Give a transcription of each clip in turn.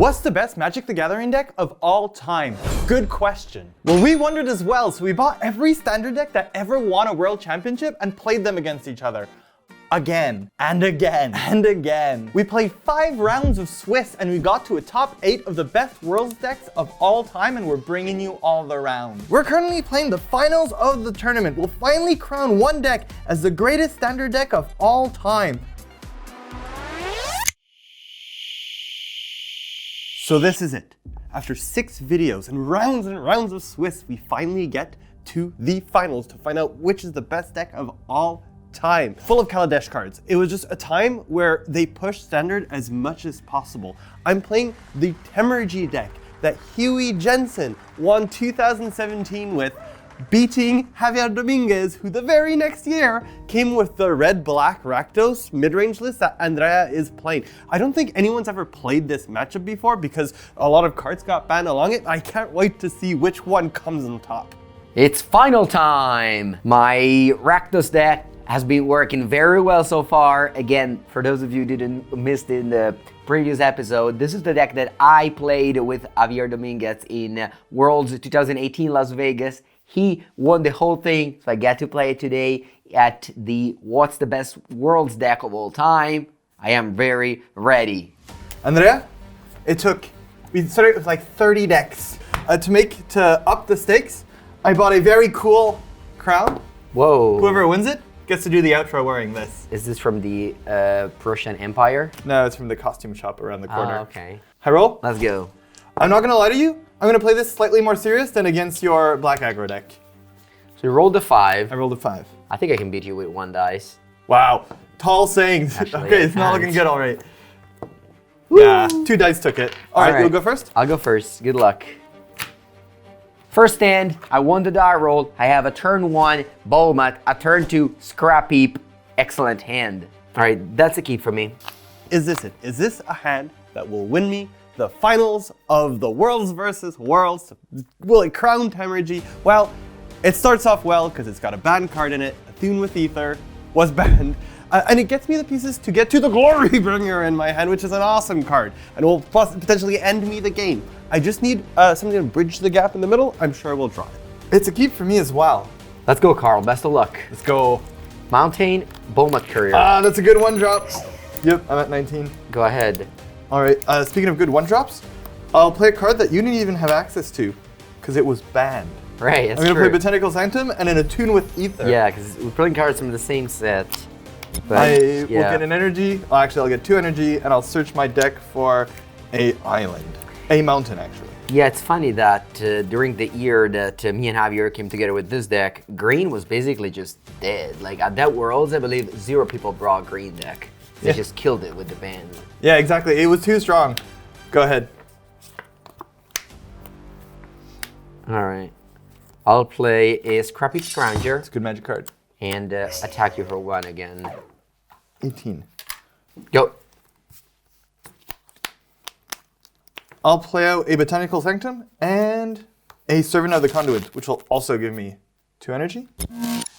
What's the best Magic the Gathering deck of all time? Good question. Well, we wondered as well, so we bought every standard deck that ever won a World Championship and played them against each other. Again, and again, and again. We played 5 rounds of Swiss and we got to a top 8 of the best Worlds decks of all time, and we're bringing you all the rounds. We're currently playing the finals of the tournament. We'll finally crown one deck as the greatest standard deck of all time. So this is it. After 6 videos and rounds of Swiss, we finally get to the finals to find out which is the best deck of all time. Full of Kaladesh cards. It was just a time where they pushed standard as much as possible. I'm playing the Temur deck that Huey Jensen won 2017 with, beating Javier Dominguez, who the very next year came with the red-black Rakdos mid-range list that Andrea is playing. I don't think anyone's ever played this matchup before because a lot of cards got banned along it. I can't wait to see which one comes on top. It's final time! My Rakdos deck has been working very well so far. Again, for those of you who didn't miss it in the previous episode, this is the deck that I played with Javier Dominguez in Worlds 2018 Las Vegas. He won the whole thing, so I get to play it today at the What's the Best Worlds deck of all time. I am very ready. Andrea, we started with like 30 decks. To up the stakes, I bought a very cool crown. Whoa. Whoever wins it gets to do the outro wearing this. Is this from the Prussian Empire? No, it's from the costume shop around the corner. Oh, okay. High roll? Let's go. I'm not gonna lie to you. I'm gonna play this slightly more serious than against your black aggro deck. So you rolled a 5. I rolled a 5. I think I can beat you with 1 dice. Wow, tall sayings. Actually, okay, it's not can't. looking good, all right. Yeah, 2 dice took it. All right, you'll go first? I'll go first. Good luck. First stand, I won the die roll. I have a turn 1 Bowmat, a turn 2 Scrap Heap. Excellent hand. All right, that's a key for me. Is this it? Is this a hand that will win me the finals of the Worlds versus Worlds? Will it crown Temur? Well, it starts off well because it's got a banned card in it. Athene with Ether was banned. And it gets me the pieces to get to the Glorybringer in my hand, which is an awesome card, and will potentially end me the game. I just need something to bridge the gap in the middle. I'm sure we'll draw it. It's a keep for me as well. Let's go, Carl. Best of luck. Let's go. Mountain Bowmat Courier. That's a good 1-drop. Yep, I'm at 19. Go ahead. All right, speaking of good 1-drops, I'll play a card that you didn't even have access to because it was banned. Right, that's I'm gonna true. play Botanical Sanctum and an Attune with Ether. Yeah, because we're playing cards from the same set. But, I will get an energy. Well, actually, I'll get 2 energy, and I'll search my deck for a island. A mountain, actually. Yeah, it's funny that during the year that me and Javier came together with this deck, green was basically just dead. Like at that Worlds, I believe 0 people brought green deck. They just killed it with the ban. Yeah, exactly. It was too strong. Go ahead. All right. I'll play a Scrappy Scrounger. It's a good magic card. And attack you for 1 again. 18. Go. I'll play out a Botanical Sanctum and a Servant of the Conduit, which will also give me 2 energy.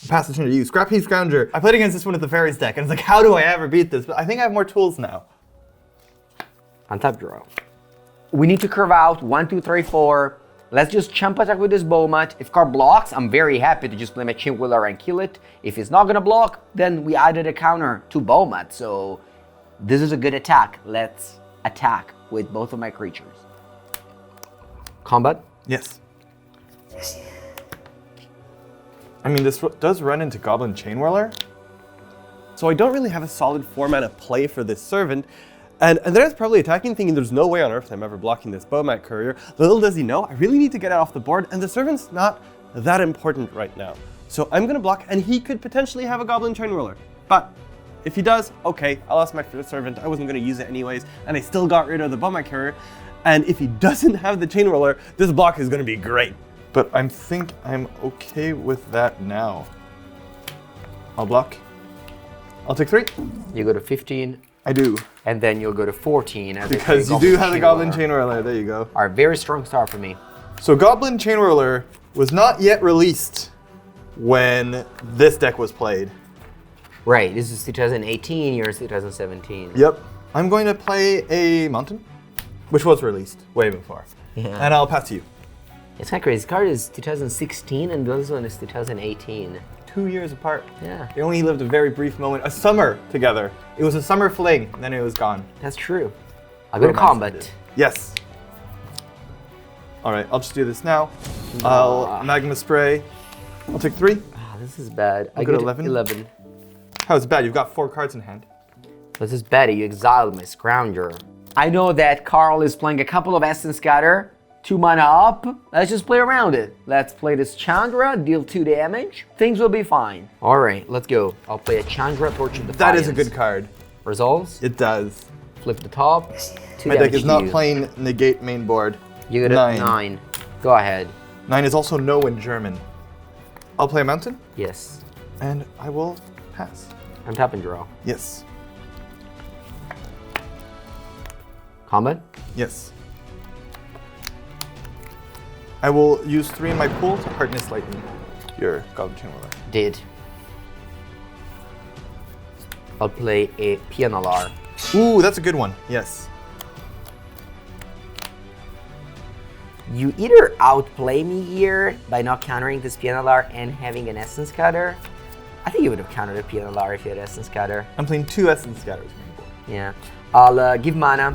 Pass the turn to you. Scrappy Scrounger. I played against this one with the Fairies deck, and it's like, how do I ever beat this? But I think I have more tools now. Untap draw. We need to curve out 1, 2, 3, 4. Let's just chump attack with this Bowmat. If card blocks, I'm very happy to just play my Chimwiller and kill it. If it's not gonna block, then we added a counter to Bowmat. So this is a good attack. Let's attack with both of my creatures. Combat? Yes. I mean, this does run into Goblin Chainwhirler. So I don't really have a solid 4-mana play for this Servant. And Andrea's probably attacking, thinking there's no way on earth I'm ever blocking this Bowmat Courier. Little does he know, I really need to get it off the board, and the Servant's not that important right now. So I'm gonna block, and he could potentially have a Goblin Chainwhirler. But if he does, okay, I lost my Servant, I wasn't gonna use it anyways, and I still got rid of the Bowmat Courier. And if he doesn't have the Chainwhirler, this block is gonna be great. But I think I'm okay with that now. I'll block. I'll take 3. You go to 15. I do. And then you'll go to 14. As because you do have the Goblin Chainwhirler. There you go. All right, very strong start for me. So Goblin Chainwhirler was not yet released when this deck was played. Right, this is 2018, yours 2017. Yep. I'm going to play a mountain. which was released way before. Yeah. And I'll pass to you. It's kind of crazy. This card is 2016 and this one is 2018. 2 years apart. Yeah. They only lived a very brief moment, a summer together. It was a summer fling, and then it was gone. That's true. I'll go to combat. Yes. All right, I'll just do this now. I'll Magma Spray. I'll take 3. Ah, this is bad. I I'll go get to 11. 11. How is it bad? You've got 4 cards in hand. This is bad. You exiled my Scrounger. I know that Carl is playing a couple of Essence Scatter. 2 mana up. Let's just play around it. Let's play this Chandra, deal 2 damage. Things will be fine. All right, let's go. I'll play a Chandra, Torch of Defiance. That is a good card. Resolves. It does. Flip the top. 2 My deck damage is to not you. playing negate main board. You get a 9. Go ahead. 9 is also no in German. I'll play a mountain, Yes. and I will pass. I'm tap and draw. Yes. Combat. Yes. I will use 3 in my pool to hardness lightning your Goblin Chainwhirler. Did. I'll play a Pianalar. Ooh, that's a good one. Yes. You either outplay me here by not countering this Pianalar and having an Essence Cutter. I think you would have countered a Pianalar if you had Essence Cutter. I'm playing 2 Essence Scatters main board. Yeah. I'll give mana.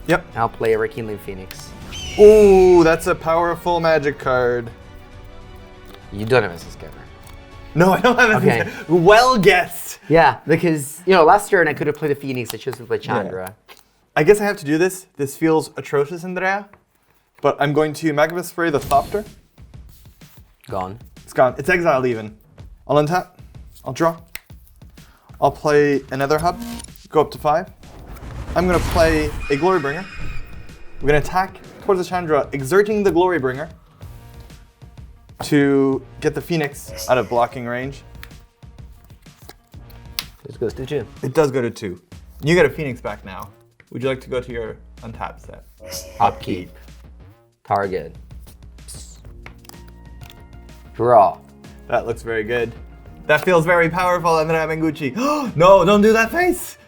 Yep. I'll play a Rekindling Phoenix. Ooh, that's a powerful magic card. You don't have Essence Cutter. No, I don't have Okay. Essence Scatter. Well guessed. Yeah, because, last turn I could have played a Phoenix. I chose to play Chandra. I guess I have to do this. This feels atrocious, Andrea. But I'm going to Magma Spray the Thopter. Gone. It's gone. It's exiled even. I'll untap. I'll draw. I'll play another hub. Go up to 5. I'm going to play a Glorybringer. We're going to attack towards the Chandra, exerting the Glorybringer to get the Phoenix out of blocking range. This goes to 2. It does go to 2. You get a Phoenix back now. Would you like to go to your untapped set? Upkeep. Target. Draw. That looks very good. That feels very powerful, Andrea Mengucci. No, don't do that face!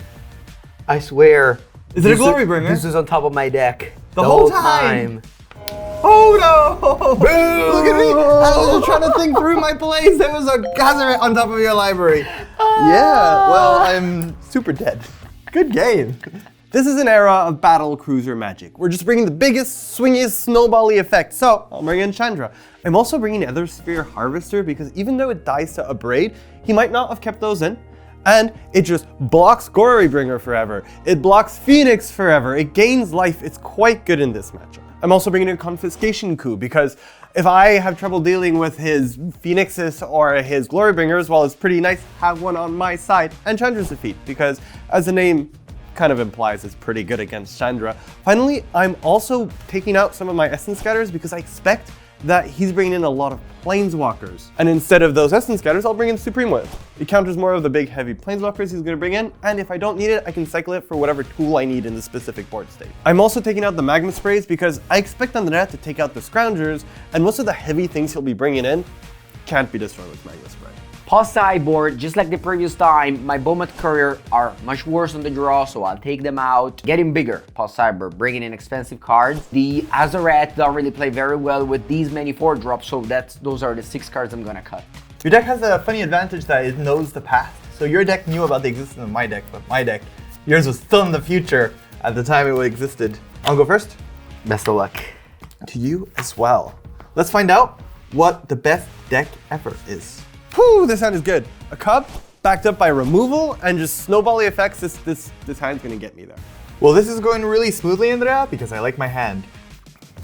I swear. Is it a Glorybringer? This is on top of my deck. The whole time. Oh no! Look at me! I was just trying to think through my plays. There was a Hazored on top of your library. Yeah, well, I'm super dead. Good game. This is an era of battle cruiser magic. We're just bringing the biggest, swingiest, snowbally effect. So I'll bring in Chandra. I'm also bringing Ether Sphere Harvester because even though it dies to Abrade, he might not have kept those in. And it just blocks Glorybringer forever. It blocks Phoenix forever. It gains life. It's quite good in this matchup. I'm also bringing in Confiscation Coup because if I have trouble dealing with his Phoenixes or his Glorybringers, well, it's pretty nice to have one on my side. And Chandra's defeat because, as the name kind of implies, it's pretty good against Chandra. Finally, I'm also taking out some of my Essence Scatters because I expect that he's bringing in a lot of Planeswalkers. And instead of those Essence Scatters, I'll bring in Supreme Whip. It counters more of the big heavy Planeswalkers he's gonna bring in, and if I don't need it, I can cycle it for whatever tool I need in the specific board state. I'm also taking out the Magma Sprays because I expect Andrea to take out the Scroungers, and most of the heavy things he'll be bringing in can't be destroyed with Magma Spray. Pause sideboard, just like the previous time, my Bomat Courier are much worse on the draw, so I'll take them out. Getting bigger, pause sideboard, bringing in expensive cards. The Hazored don't really play very well with these many 4-drops, so those are the 6 cards I'm gonna cut. Your deck has a funny advantage that it knows the past. So your deck knew about the existence of my deck, but my deck, yours was still in the future at the time it existed. I'll go first. Best of luck. To you as well. Let's find out what the best deck ever is. Whew, this hand is good. A cub, backed up by removal, and just snowbally effects. This hand's gonna get me there. Well, this is going really smoothly, Andrea, because I like my hand.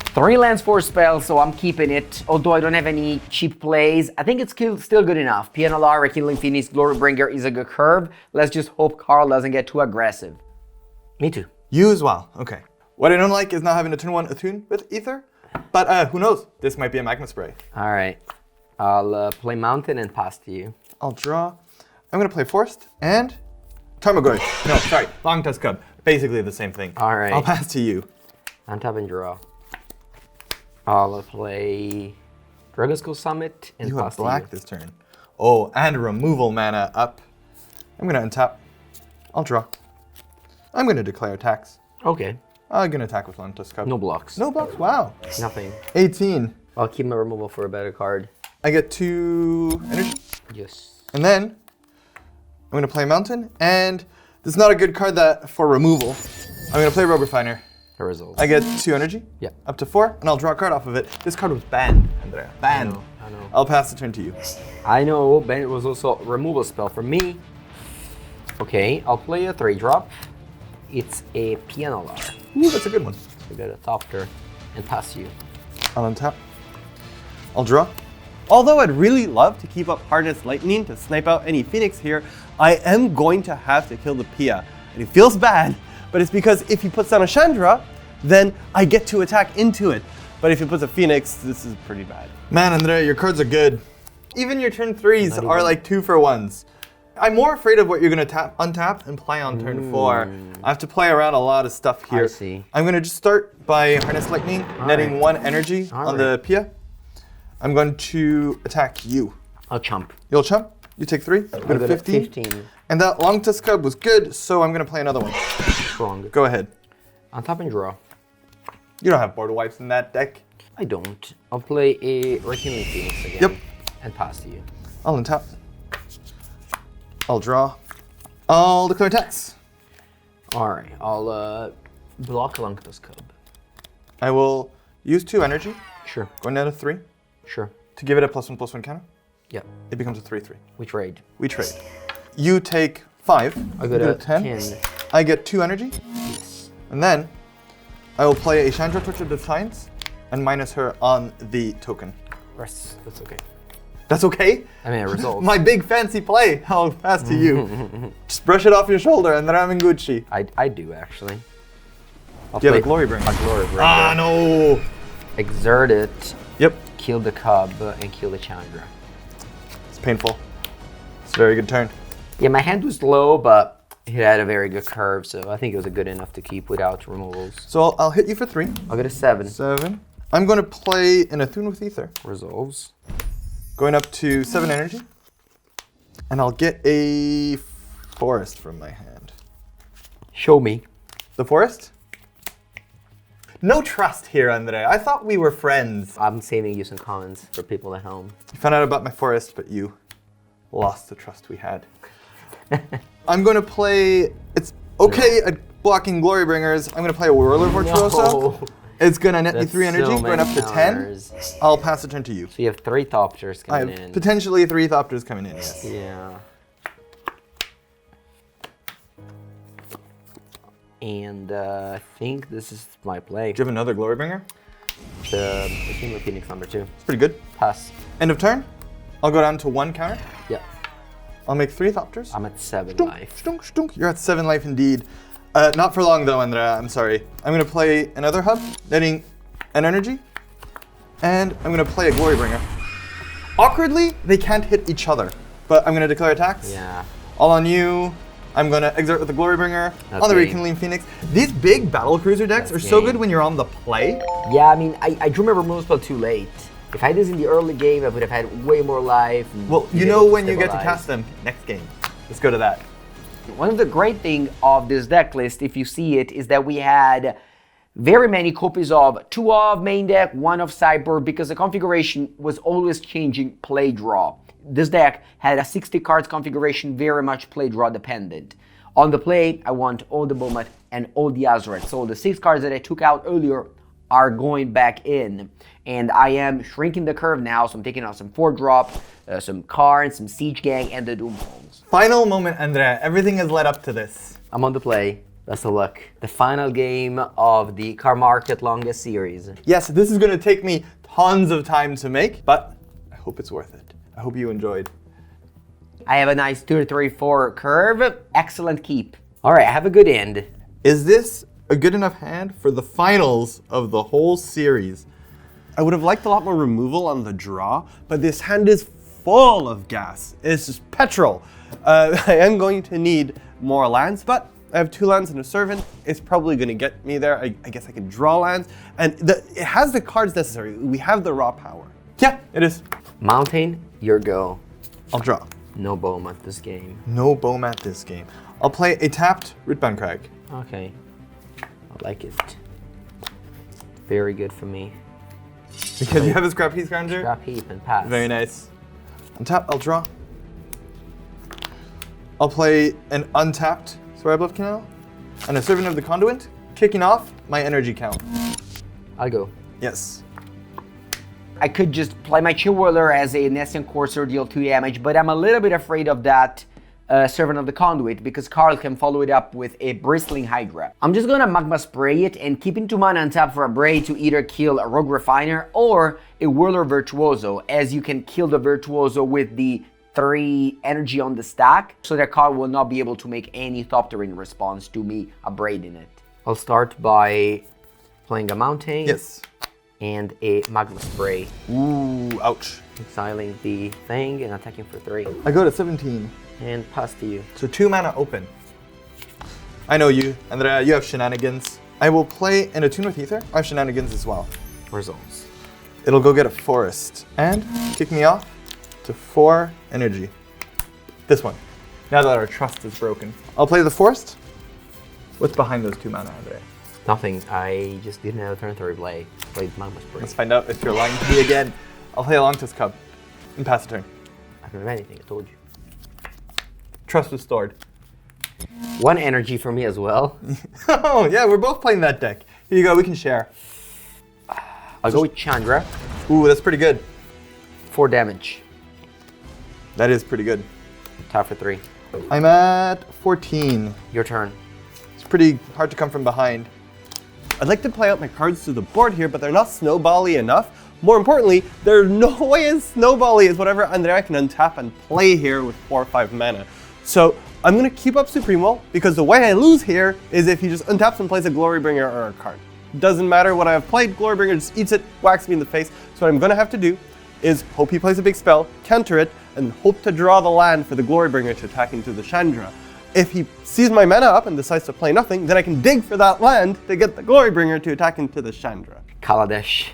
3 lands, 4 spells, so I'm keeping it. Although I don't have any cheap plays, I think it's still good enough. Pianalar, Rekindling Phoenix, Glorybringer is a good curve. Let's just hope Carl doesn't get too aggressive. Me too. You as well. Okay. What I don't like is not having a turn 1 attune with Ether, but who knows? This might be a Magma Spray. All right. I'll play Mountain and pass to you. I'll draw. I'm gonna play Forest and Tarmogoyf. No, sorry, Long Tusk Cub. Basically the same thing. All right. I'll pass to you. Untap and draw. I'll play Drugoskull Summit and You pass have to black you. this turn. Oh, and removal mana up. I'm gonna untap. I'll draw. I'm gonna declare attacks. Okay. I'm gonna attack with Long-Tusk Cub. No blocks. No blocks, wow. Nothing. 18. I'll keep my removal for a better card. I get 2 energy. Yes. And then I'm gonna play Mountain, and this is not a good card for removal. I'm gonna play Glorybringer. The result. I get 2 energy. Yeah. Up to 4, and I'll draw a card off of it. This card was banned, Andrea. Banned. I know. I'll pass the turn to you. I know, but it was also a removal spell for me. Okay, I'll play a 3-drop. It's a Pianolar. Ooh, that's a good one. We got a Thopter and pass you. I'll untap. I'll draw. Although I'd really love to keep up Harness Lightning to snipe out any Phoenix here, I am going to have to kill the Pia. And it feels bad, but it's because if he puts down a Chandra, then I get to attack into it. But if he puts a Phoenix, this is pretty bad. Man, Andrea, your cards are good. Even your turn 3s are like 2-for-1s. I'm more afraid of what you're gonna untap and play on turn 4. I have to play around a lot of stuff here. I see. I'm gonna just start by Harness Lightning, netting 1 energy on the Pia. I'm going to attack you. I'll chump. You'll chump. You take 3. Go to 15. And that Long-Tusk Cub was good, so I'm gonna play another one. Strong. Go ahead. Untap and draw. You don't have border wipes in that deck. I don't. I'll play a Rekindling Phoenix again. Yep. And pass to you. I'll untap. I'll draw. I'll declare attacks. Alright, I'll block Long-Tusk Cub. I will use 2 energy, Sure. going down to 3, Sure. to give it a +1/+1 counter. Yeah. It becomes a 3/3. We trade. We trade. You take 5. I got a 10. I get 2 energy. Yes. And then I will play a Chandra Torch of Defiance and minus her on the token. That's okay. That's okay? I mean, it results. My big fancy play. I'll pass to you. Just brush it off your shoulder and then I'm in Gucci. I do, actually. I'll Do you have a play Glorybringer? a Glorybringer. Ah, no! Exert it, Yep. kill the Cub, and kill the Chandra. It's painful. It's a very good turn. Yeah, my hand was low, but it had a very good curve, so I think it was good enough to keep without removals. So I'll hit you for 3. I'll get a 7. 7. I'm going to play an Athune with Ether. Resolves. Going up to 7 energy. And I'll get a Forest from my hand. Show me. The Forest? No trust here, Andrea. I thought we were friends. I'm saving you some comments for people at home. You found out about my Forest, but you lost the trust we had. I'm going to play... It's okay at blocking Glorybringers. I'm going to play a Whirler Virtuoso. No. It's going to net me That's 3 energy, so going up to many 10. counters. I'll pass the turn to you. So you have 3 Thopters I coming have in. potentially 3 Thopters coming in, yes. Yeah. And I think this is my play. Do you have another Glorybringer? The Temur Phoenix number 2. It's pretty good. Pass. End of turn. I'll go down to 1 counter. Yeah. I'll make 3 Thopters. I'm at 7 Stunk, life. stunk, stunk. You're at 7 life indeed. Not for long though, Andrea. I'm sorry. I'm going to play another hub, netting an energy. And I'm going to play a Glorybringer. Awkwardly, they can't hit each other. But I'm going to declare attacks. Yeah. All on you. I'm going to exert with the Glorybringer on the game. Rekindling Phoenix. These big Battle Cruiser decks are so game. good when you're on the play. Yeah, I mean, I drew my removal spell too late. If I did this in the early game, I would have had way more life. And Well, you been know able when you get to stabilize. cast them next game. Let's go to that. One of the great things of this deck list, if you see it, is that we had very many copies of 2 of main deck, 1 of sideboard, because the configuration was always changing play draw. This deck had a 60 cards configuration, very much play draw dependent. On the play, I want all the Bomat and all the Hazored. So the 6 cards that I took out earlier are going back in. And I am shrinking the curve now, so I'm taking out some 4-drop, some Karn, some Siege Gang, and the Doom Holes. Final moment, Andrea. Everything has led up to this. I'm on the play. Best of luck. The final game of the Cardmarket longest series. Yes, this is going to take me tons of time to make, but I hope it's worth it. I hope you enjoyed. I have a nice 2, 3, 4 curve. Excellent keep. All right, have a good end. Is this a good enough hand for the finals of the whole series? I would have liked a lot more removal on the draw, but this hand is full of gas. It's just petrol. I am going to need more lands, but I have 2 lands and a servant. It's probably going to get me there. I guess I can draw lands, and it has the cards necessary. We have the raw power. Yeah, it is. Mountain, your go. I'll draw. No Bomat this game. No Bomat this game. I'll play a tapped Rootbound Crag. Okay. I like it. Very good for me. Because you have a scrap heap scrounger? Scrap heap and pass. Very nice. On tap, I'll draw. I'll play an untapped Swearbluff Canal and a Servant of the Conduit, kicking off my energy count. I'll go. Yes. I could just play my Chill Whirler as a Nestian Courser, deal 2 damage, but I'm a little bit afraid of that Servant of the Conduit because Carl can follow it up with a Bristling Hydra. I'm just gonna Magma Spray it and keep 2 mana on tap for a Braid to either kill a Rogue Refiner or a Whirler Virtuoso, as you can kill the Virtuoso with the 3 energy on the stack, so that Carl will not be able to make any Thopter in response to me abrading it. I'll start by playing a Mountain. Yes. And a Magma Spray. Ooh, ouch. Exiling the thing and attacking for 3. I go to 17. And pass to you. So 2 mana open. I know you, Andrea, you have Shenanigans. I will play in Attune with Ether. I have Shenanigans as well. Results. It'll go get a Forest and kick me off to 4 energy. This one. Now that our trust is broken. I'll play the Forest. What's behind those 2 mana, Andrea? Nothing. I just didn't have a turn to replay. Played Magma Spray. Let's find out if you're lying to me again. I'll play a Longtusk Cub and pass a turn. I don't have anything, I told you. Trust restored. 1 energy for me as well. Oh, yeah, we're both playing that deck. Here you go, we can share. I'll go with Chandra. Ooh, that's pretty good. 4 damage. That is pretty good. Tap for 3. I'm at 14. Your turn. It's pretty hard to come from behind. I'd like to play out my cards to the board here, but they're not snowbally enough. More importantly, there's no way as snowbally as whatever Andrea can untap and play here with 4 or 5 mana. So I'm going to keep up Supreme Will, because the way I lose here is if he just untaps and plays a Glorybringer or a card. Doesn't matter what I've played, Glorybringer just eats it, whacks me in the face. So what I'm going to have to do is hope he plays a big spell, counter it, and hope to draw the land for the Glorybringer to attack into the Chandra. If he sees my mana up and decides to play nothing, then I can dig for that land to get the Glorybringer to attack into the Chandra. Kaladesh.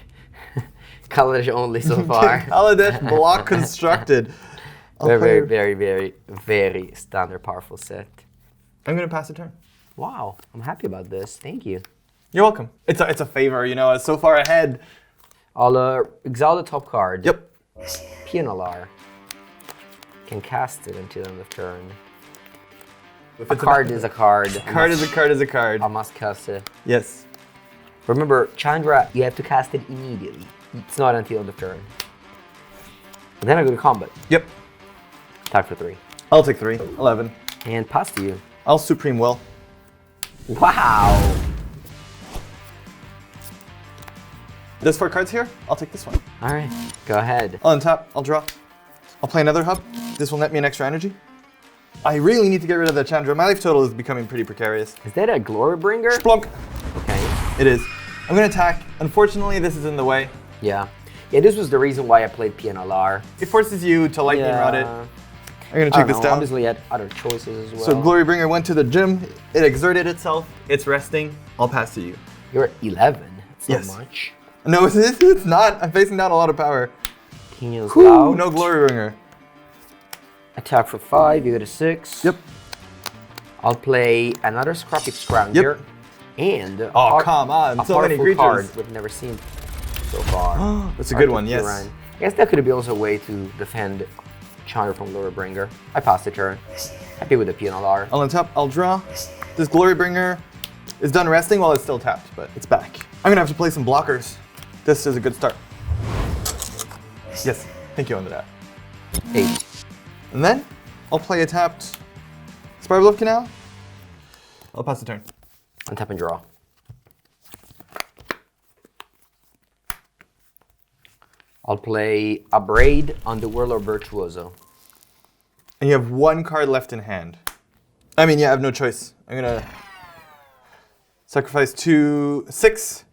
Kaladesh only so far. Kaladesh block constructed. Very standard powerful set. I'm going to pass a turn. Wow, I'm happy about this. Thank you. You're welcome. It's a favor, you know, it's so far ahead. I'll exile the top card. Yep. Pianalar. Can cast it until end of turn. If A card is a card. A card is a card is a card. I must cast it. Yes. Remember, Chandra, you have to cast it immediately. It's not until end of turn. And then I go to combat. Yep. Attack for 3. I'll take 3. 11. And pass to you. I'll Supreme Will. Wow! There's 4 cards here. I'll take this one. Alright, go ahead. I'll untap. I'll draw. I'll play another hub. This will net me an extra energy. I really need to get rid of the Chandra. My life total is becoming pretty precarious. Is that a Glorybringer? Splunk. Okay. It is. I'm going to attack. Unfortunately, this is in the way. Yeah. Yeah, this was the reason why I played Pianalar. It forces you to lightning rod it. I'm going to I take don't this know, down. Obviously, had other choices as well. So Glorybringer went to the gym. It exerted itself. It's resting. I'll pass to you. You're at 11. That's Yes. not much. No, it's not. I'm facing down a lot of power. Pino's Whew, out. no Glorybringer. Attack for 5. You get a 6. Yep. I'll play another Scrappy Scrounger. And Oh, come on. a So many powerful creatures. card we've never seen so far. That's a good one, yes. Arctic Tyrann. I guess that could be also a way to defend Chandra from Glorybringer. I passed the turn. Happy with the Pianalar. I'll untap. I'll draw. This Glorybringer is done resting while it's still tapped, but it's back. I'm going to have to play some blockers. This is a good start. Yes. Thank you, Andrea. 8. And then I'll play a tapped Sparblove Canal. I'll pass the turn. Untap and draw. I'll play a Braid on the Whirler Virtuoso. And you have 1 card left in hand. I mean, yeah, I have no choice. I'm going to sacrifice 6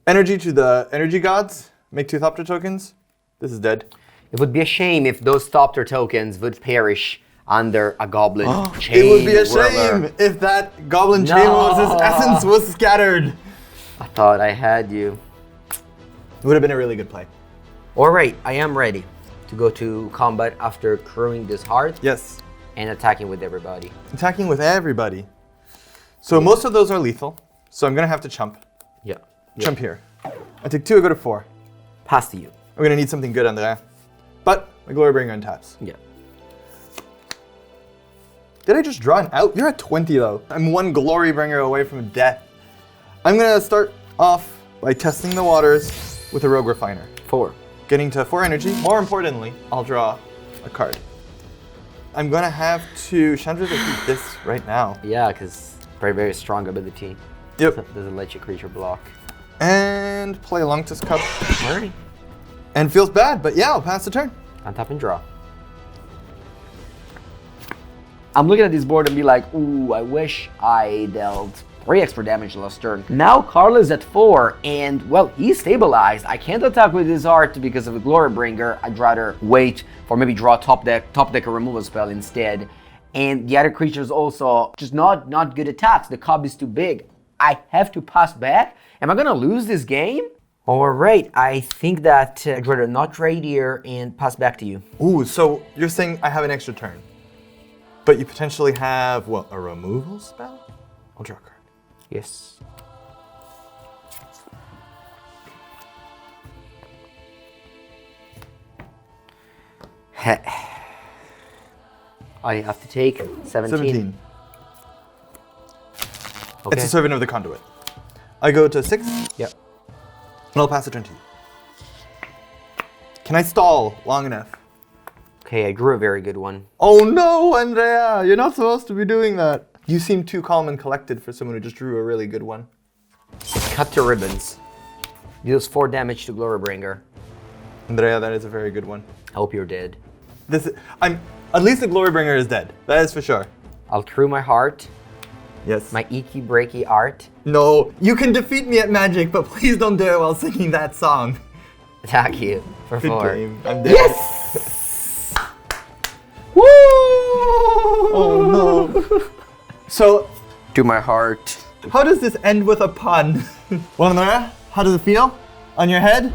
energy to the energy gods. Make 2 Thopter tokens. This is dead. It would be a shame if those Thopter tokens would perish under a Goblin Chain It would be a Whirler. shame if that Goblin Chain Whirler's essence was scattered. I thought I had you. It would have been a really good play. Alright, I am ready to go to combat after crewing this hard Yes. and attacking with everybody. Attacking with everybody. So most of those are lethal. So I'm gonna have to chump. Yeah. Chump here. I take 2, I go to 4. Pass to you. I'm gonna need something good, Andrea. But my Glorybringer untaps. Yeah. Did I just draw an out? You're at 20 though. I'm 1 Glorybringer away from death. I'm gonna start off by testing the waters with a Rogue Refiner. 4. Getting to 4 energy. More importantly, I'll draw a card. I'm gonna have to Chandra defeat this right now. Yeah, because very, very strong ability. Yep. Doesn't let your creature block. And play Longtus Cup. Alrighty. And feels bad, but yeah, I'll pass the turn. Untap and draw. I'm looking at this board and be like, ooh, I wish I dealt 3 extra damage last turn. Now Carl is at 4, and well, he's stabilized. I can't attack with his art because of a Glorybringer. I'd rather wait for maybe draw top deck a removal spell instead. And the other creatures also just not good attacks. The cob is too big. I have to pass back. Am I gonna lose this game? All right, I think that I'd rather not trade here and pass back to you. Ooh, so you're saying I have an extra turn, but you potentially have, what, a removal spell? I'll draw a card. Yes. I have to take 17. Okay. It's a Servant of the Conduit. I go to 6. Yep. And I'll pass the turn to you. Can I stall long enough? Okay, I drew a very good one. Oh no, Andrea! You're not supposed to be doing that. You seem too calm and collected for someone who just drew a really good one. Cut to ribbons. Deals 4 damage to Glorybringer. Andrea, that is a very good one. I hope you're dead. At least the Glorybringer is dead. That is for sure. I'll crew my heart, Yes. my eeky breaky art. No, you can defeat me at Magic, but please don't do it while singing that song. Attack you for Good 4. game. I'm dead. Yes! Woo! Oh no. So, To my heart. how does this end with a pun? Well, Andrea, how does it feel? On your head?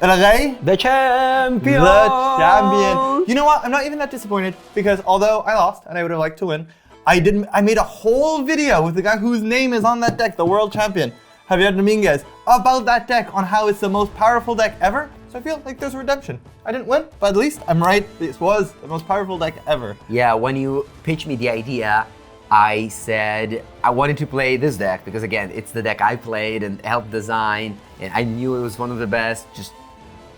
Ray? The champion! The champion. You know what? I'm not even that disappointed because although I lost and I would have liked to win, I made a whole video with the guy whose name is on that deck, the world champion, Javier Dominguez, about that deck on how it's the most powerful deck ever. So I feel like there's redemption. I didn't win, but at least I'm right. This was the most powerful deck ever. Yeah, when you pitched me the idea, I said I wanted to play this deck because again, it's the deck I played and helped design, and I knew it was one of the best. Just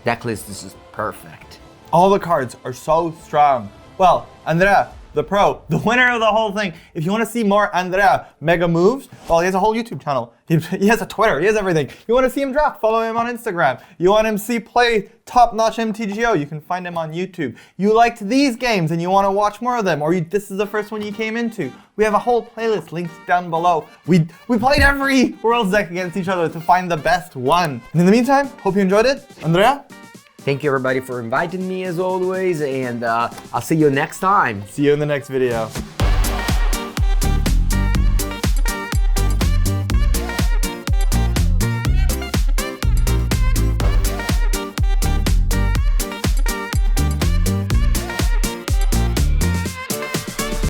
deck list is just perfect. All the cards are so strong. Well, Andrea, the pro, the winner of the whole thing. If you want to see more Andrea mega moves, well, he has a whole YouTube channel. He has a Twitter, he has everything. You want to see him draft, follow him on Instagram. You want him to see play top-notch MTGO, you can find him on YouTube. You liked these games and you want to watch more of them, or this is the first one you came into. We have a whole playlist linked down below. We played every Worlds deck against each other to find the best one. And in the meantime, hope you enjoyed it. Andrea? Thank you everybody for inviting me as always, and I'll see you next time. See you in the next video.